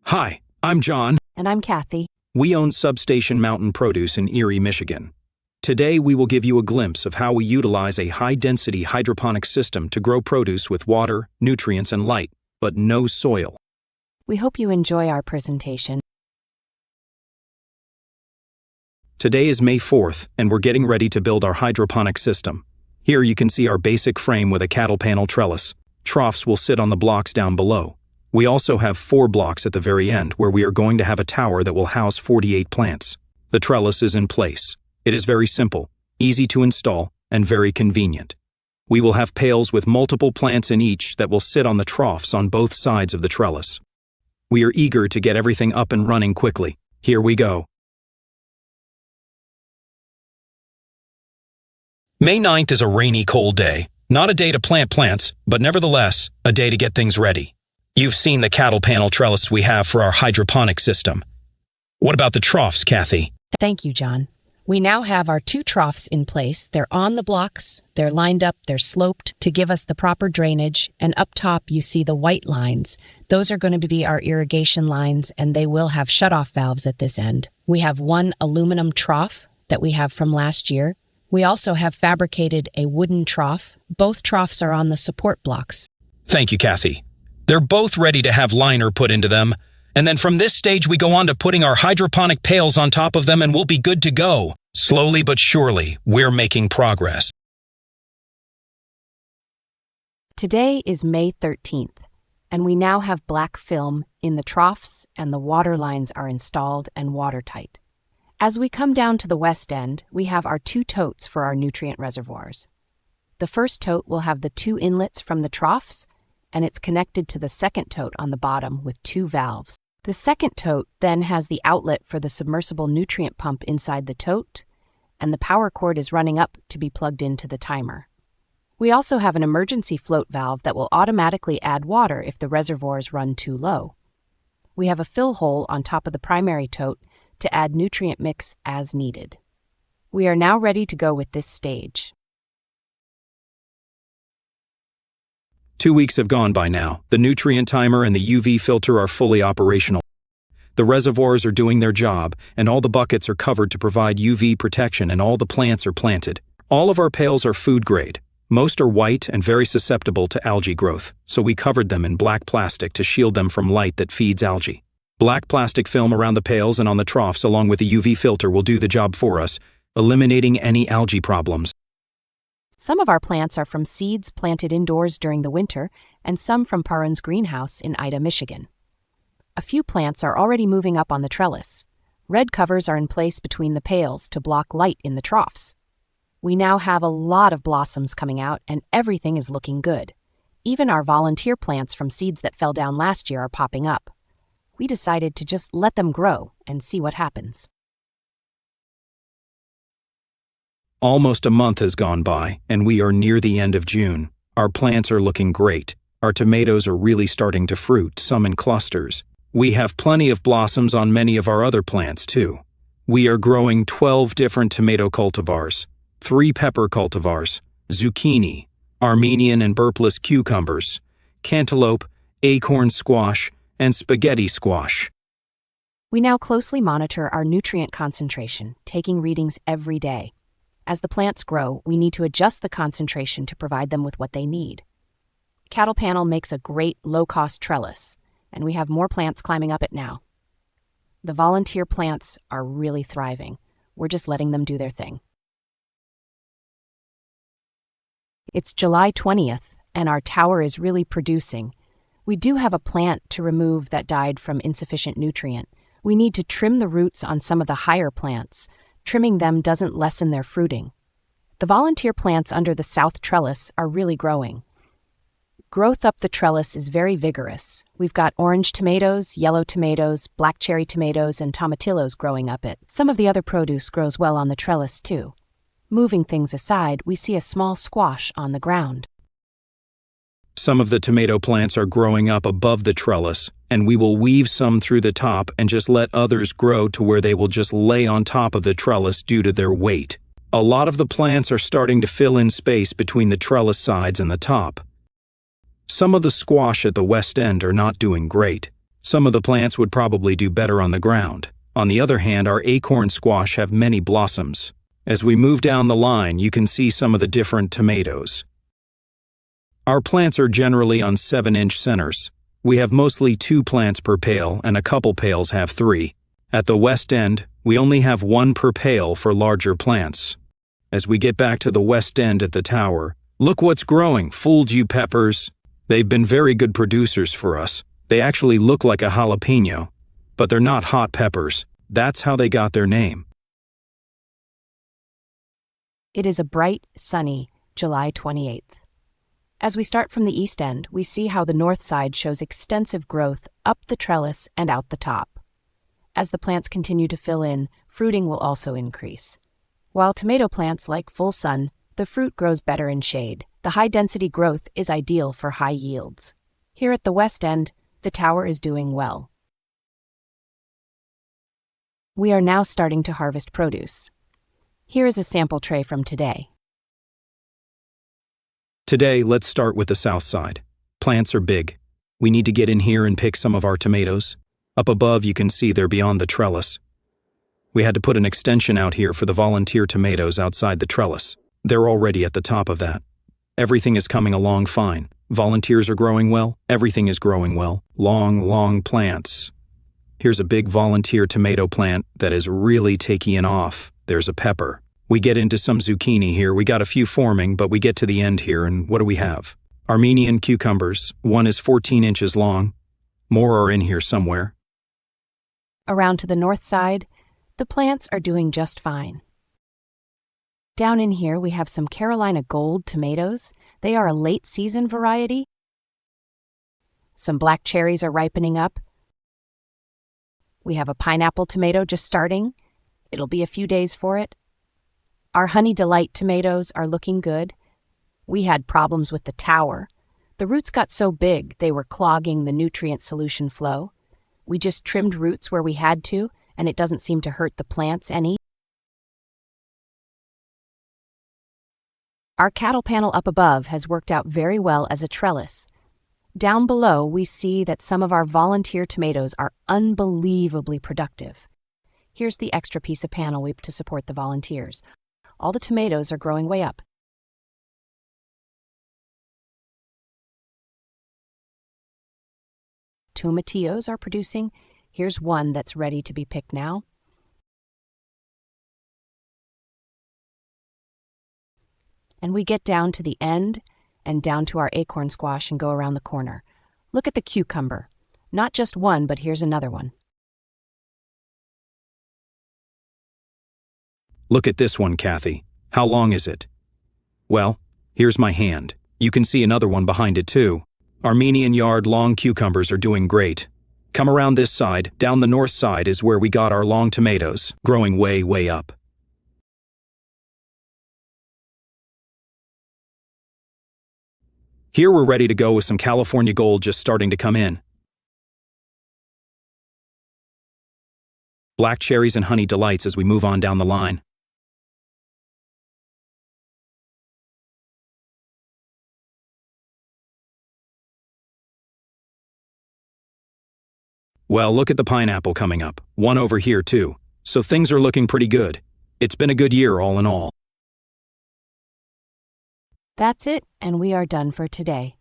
Hi, I'm John. And I'm Kathy. We own Substation Mountain Produce in Erie, Michigan. Today, we will give you a glimpse of how we utilize a high-density hydroponic system to grow produce with water, nutrients, and light, but no soil. We hope you enjoy our presentation. Today is May 4th, and we're getting ready to build our hydroponic system. Here you can see our basic frame with a cattle panel trellis. Troughs will sit on the blocks down below. We also have 4 blocks at the very end where we are going to have a tower that will house 48 plants. The trellis is in place. It is very simple, easy to install, and very convenient. We will have pails with multiple plants in each that will sit on the troughs on both sides of the trellis. We are eager to get everything up and running quickly. Here we go. May 9th is a rainy, cold day. Not a day to plant plants, but nevertheless, a day to get things ready. You've seen the cattle panel trellis we have for our hydroponic system. What about the troughs, Kathy? Thank you, John. We now have our 2 troughs in place. They're on the blocks, they're lined up, they're sloped to give us the proper drainage, and up top you see the white lines. Those are going to be our irrigation lines, and they will have shutoff valves at this end. We have 1 aluminum trough that we have from last year. We also have fabricated a wooden trough. Both troughs are on the support blocks. Thank you, Kathy. They're both ready to have liner put into them, and then from this stage we go on to putting our hydroponic pails on top of them and we'll be good to go. Slowly but surely, we're making progress. Today is May 13th, and we now have black film in the troughs and the water lines are installed and watertight. As we come down to the west end, we have our 2 totes for our nutrient reservoirs. The first tote will have the 2 inlets from the troughs, and it's connected to the second tote on the bottom with 2 valves. The second tote then has the outlet for the submersible nutrient pump inside the tote, and the power cord is running up to be plugged into the timer. We also have an emergency float valve that will automatically add water if the reservoirs run too low. We have a fill hole on top of the primary tote to add nutrient mix as needed. We are now ready to go with this stage. 2 weeks have gone by now. The nutrient timer and the UV filter are fully operational. The reservoirs are doing their job, and all the buckets are covered to provide UV protection, and all the plants are planted. All of our pails are food grade. Most are white and very susceptible to algae growth, so we covered them in black plastic to shield them from light that feeds algae. Black plastic film around the pails and on the troughs along with the UV filter will do the job for us, eliminating any algae problems. Some of our plants are from seeds planted indoors during the winter, and some from Parun's greenhouse in Ida, Michigan. A few plants are already moving up on the trellis. Red covers are in place between the pails to block light in the troughs. We now have a lot of blossoms coming out, and everything is looking good. Even our volunteer plants from seeds that fell down last year are popping up. We decided to just let them grow and see what happens. Almost a month has gone by, and we are near the end of June. Our plants are looking great. Our tomatoes are really starting to fruit, some in clusters. We have plenty of blossoms on many of our other plants, too. We are growing 12 different tomato cultivars, 3 pepper cultivars, zucchini, Armenian and burpless cucumbers, cantaloupe, acorn squash, and spaghetti squash. We now closely monitor our nutrient concentration, taking readings every day. As the plants grow, we need to adjust the concentration to provide them with what they need. Cattle panel makes a great low-cost trellis, and we have more plants climbing up it now. The volunteer plants are really thriving. We're just letting them do their thing. It's July 20th, and our tower is really producing. We do have a plant to remove that died from insufficient nutrient. We need to trim the roots on some of the higher plants. Trimming them doesn't lessen their fruiting. The volunteer plants under the south trellis are really growing. Growth up the trellis is very vigorous. We've got orange tomatoes, yellow tomatoes, black cherry tomatoes, and tomatillos growing up it. Some of the other produce grows well on the trellis too. Moving things aside, we see a small squash on the ground. Some of the tomato plants are growing up above the trellis, and we will weave some through the top and just let others grow to where they will just lay on top of the trellis due to their weight. A lot of the plants are starting to fill in space between the trellis sides and the top. Some of the squash at the west end are not doing great. Some of the plants would probably do better on the ground. On the other hand, our acorn squash have many blossoms. As we move down the line, you can see some of the different tomatoes. Our plants are generally on 7-inch centers. We have mostly 2 plants per pail, and a couple pails have 3. At the west end, we only have 1 per pail for larger plants. As we get back to the west end at the tower, look what's growing, fooled you peppers. They've been very good producers for us. They actually look like a jalapeno, but they're not hot peppers. That's how they got their name. It is a bright, sunny July 28th. As we start from the east end, we see how the north side shows extensive growth up the trellis and out the top. As the plants continue to fill in, fruiting will also increase. While tomato plants like full sun, the fruit grows better in shade. The high-density growth is ideal for high yields. Here at the west end, the tower is doing well. We are now starting to harvest produce. Here is a sample tray from today. Today, let's start with the south side. Plants are big. We need to get in here and pick some of our tomatoes. Up above, you can see they're beyond the trellis. We had to put an extension out here for the volunteer tomatoes outside the trellis. They're already at the top of that. Everything is coming along fine. Volunteers are growing well. Everything is growing well. Long plants. Here's a big volunteer tomato plant that is really taking off. There's a pepper. We get into some zucchini here. We got a few forming, but we get to the end here, and what do we have? Armenian cucumbers. One is 14 inches long. More are in here somewhere. Around to the north side, the plants are doing just fine. Down in here, we have some Carolina Gold tomatoes. They are a late-season variety. Some black cherries are ripening up. We have a pineapple tomato just starting. It'll be a few days for it. Our Honey Delight tomatoes are looking good. We had problems with the tower. The roots got so big they were clogging the nutrient solution flow. We just trimmed roots where we had to, and it doesn't seem to hurt the plants any. Our cattle panel up above has worked out very well as a trellis. Down below, we see that some of our volunteer tomatoes are unbelievably productive. Here's the extra piece of panel to support the volunteers. All the tomatoes are growing way up. Tomatillos are producing. Here's one that's ready to be picked now. And we get down to the end and down to our acorn squash and go around the corner. Look at the cucumber. Not just one, but here's another one. Look at this one, Kathy. How long is it? Well, here's my hand. You can see another one behind it too. Armenian yard long cucumbers are doing great. Come around this side. Down the north side is where we got our long tomatoes, growing way up. Here we're ready to go with some California Gold just starting to come in. Black cherries and Honey Delights as we move on down the line. Well, look at the pineapple coming up. One over here too. So things are looking pretty good. It's been a good year all in all. That's it, and we are done for today.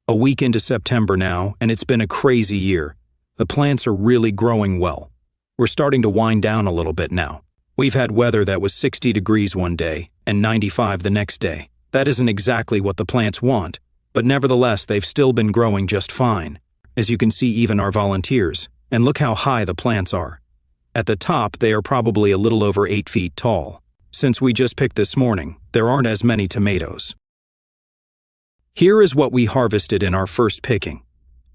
A week into September now, and it's been a crazy year. The plants are really growing well. We're starting to wind down a little bit now. We've had weather that was 60 degrees one day and 95 the next day. That isn't exactly what the plants want, but nevertheless, they've still been growing just fine. As you can see, even our volunteers, and look how high the plants are. At the top, they are probably a little over 8 feet tall. Since we just picked this morning, there aren't as many tomatoes. Here is what we harvested in our first picking.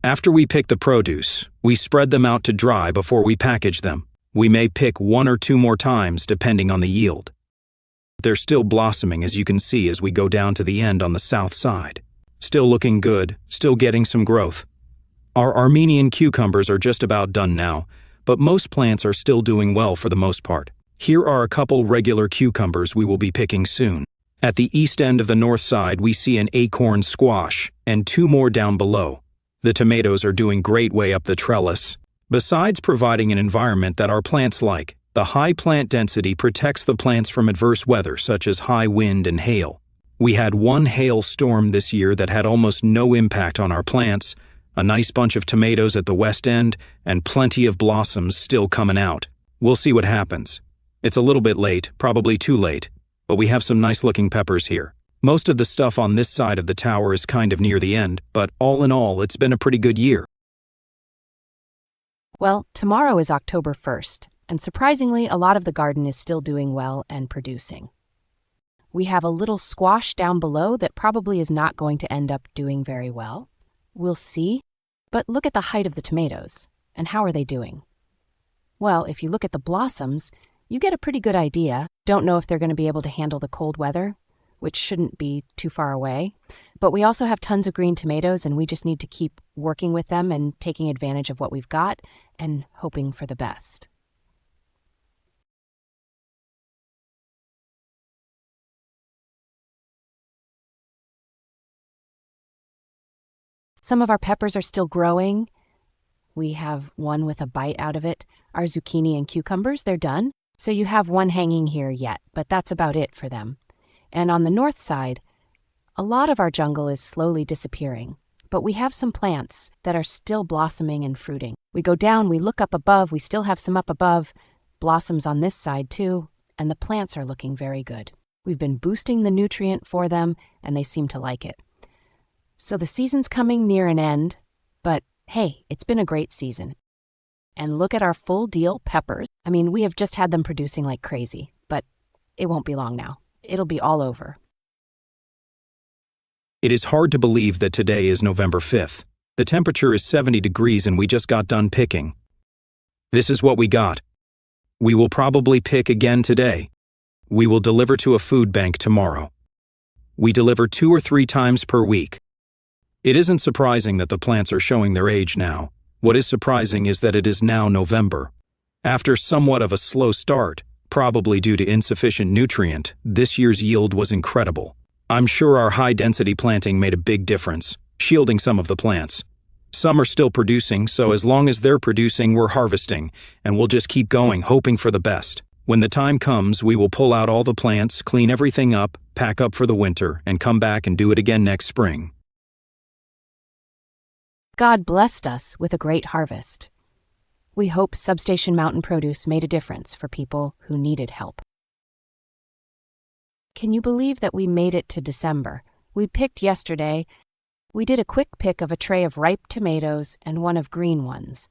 After we pick the produce, we spread them out to dry before we package them. We may pick 1 or 2 more times depending on the yield. They're still blossoming, as you can see as we go down to the end on the south side. Still looking good, still getting some growth. Our Armenian cucumbers are just about done now, but most plants are still doing well for the most part. Here are a couple regular cucumbers we will be picking soon. At the east end of the north side, we see an acorn squash and 2 more down below. The tomatoes are doing great way up the trellis. Besides providing an environment that our plants like, the high plant density protects the plants from adverse weather such as high wind and hail. We had one hail storm this year that had almost no impact on our plants, a nice bunch of tomatoes at the west end, and plenty of blossoms still coming out. We'll see what happens. It's a little bit late, probably too late, but we have some nice-looking peppers here. Most of the stuff on this side of the tower is kind of near the end, but all in all, it's been a pretty good year. Well, tomorrow is October 1st, and surprisingly, a lot of the garden is still doing well and producing. We have a little squash down below that probably is not going to end up doing very well. We'll see. But look at the height of the tomatoes, and how are they doing? Well, if you look at the blossoms, you get a pretty good idea. Don't know if they're going to be able to handle the cold weather, which shouldn't be too far away. But we also have tons of green tomatoes, and we just need to keep working with them and taking advantage of what we've got and hoping for the best. Some of our peppers are still growing. We have one with a bite out of it. Our zucchini and cucumbers, they're done. So you have one hanging here yet, but that's about it for them. And on the north side, a lot of our jungle is slowly disappearing, but we have some plants that are still blossoming and fruiting. We go down, we look up above, we still have some up above, blossoms on this side too, and the plants are looking very good. We've been boosting the nutrient for them, and they seem to like it. So the season's coming near an end, but hey, it's been a great season. And look at our full deal peppers. I mean, we have just had them producing like crazy, but it won't be long now. It'll be all over. It is hard to believe that today is November 5th. The temperature is 70 degrees and we just got done picking. This is what we got. We will probably pick again today. We will deliver to a food bank tomorrow. We deliver 2 or 3 times per week. It isn't surprising that the plants are showing their age now. What is surprising is that it is now November. After somewhat of a slow start, probably due to insufficient nutrient, this year's yield was incredible. I'm sure our high-density planting made a big difference, shielding some of the plants. Some are still producing, so as long as they're producing, we're harvesting, and we'll just keep going, hoping for the best. When the time comes, we will pull out all the plants, clean everything up, pack up for the winter, and come back and do it again next spring. God blessed us with a great harvest. We hope Substation Mountain Produce made a difference for people who needed help. Can you believe that we made it to December? We picked yesterday. We did a quick pick of a tray of ripe tomatoes and one of green ones.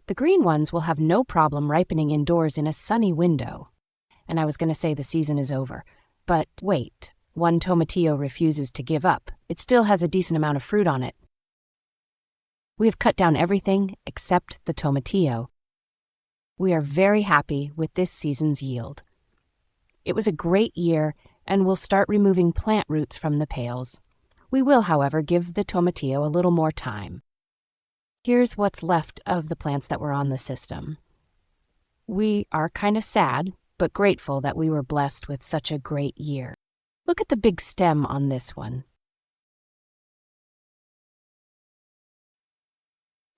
The green ones will have no problem ripening indoors in a sunny window. And I was going to say the season is over. But wait, one tomatillo refuses to give up. It still has a decent amount of fruit on it. We have cut down everything except the tomatillo. We are very happy with this season's yield. It was a great year, and we'll start removing plant roots from the pails. We will, however, give the tomatillo a little more time. Here's what's left of the plants that were on the system. We are kind of sad, but grateful that we were blessed with such a great year. Look at the big stem on this one.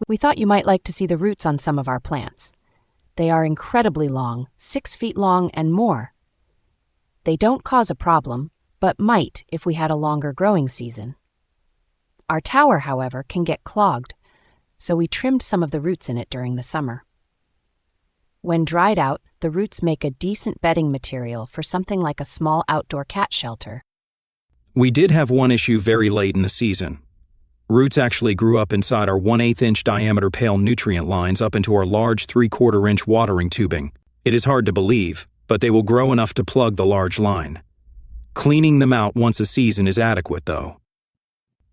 We thought you might like to see the roots on some of our plants. They are incredibly long, 6 feet long and more. They don't cause a problem, but might if we had a longer growing season. Our tower, however, can get clogged, so we trimmed some of the roots in it during the summer. When dried out, the roots make a decent bedding material for something like a small outdoor cat shelter. We did have one issue very late in the season. Roots actually grew up inside our 1/8 inch diameter pail nutrient lines up into our large 3/4 inch watering tubing. It is hard to believe, but they will grow enough to plug the large line. Cleaning them out once a season is adequate, though.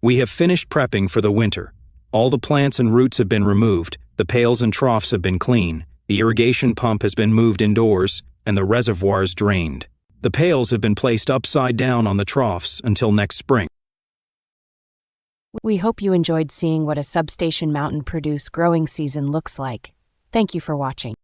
We have finished prepping for the winter. All the plants and roots have been removed, the pails and troughs have been clean, the irrigation pump has been moved indoors, and the reservoirs drained. The pails have been placed upside down on the troughs until next spring. We hope you enjoyed seeing what a Substation Mountain Produce growing season looks like. Thank you for watching.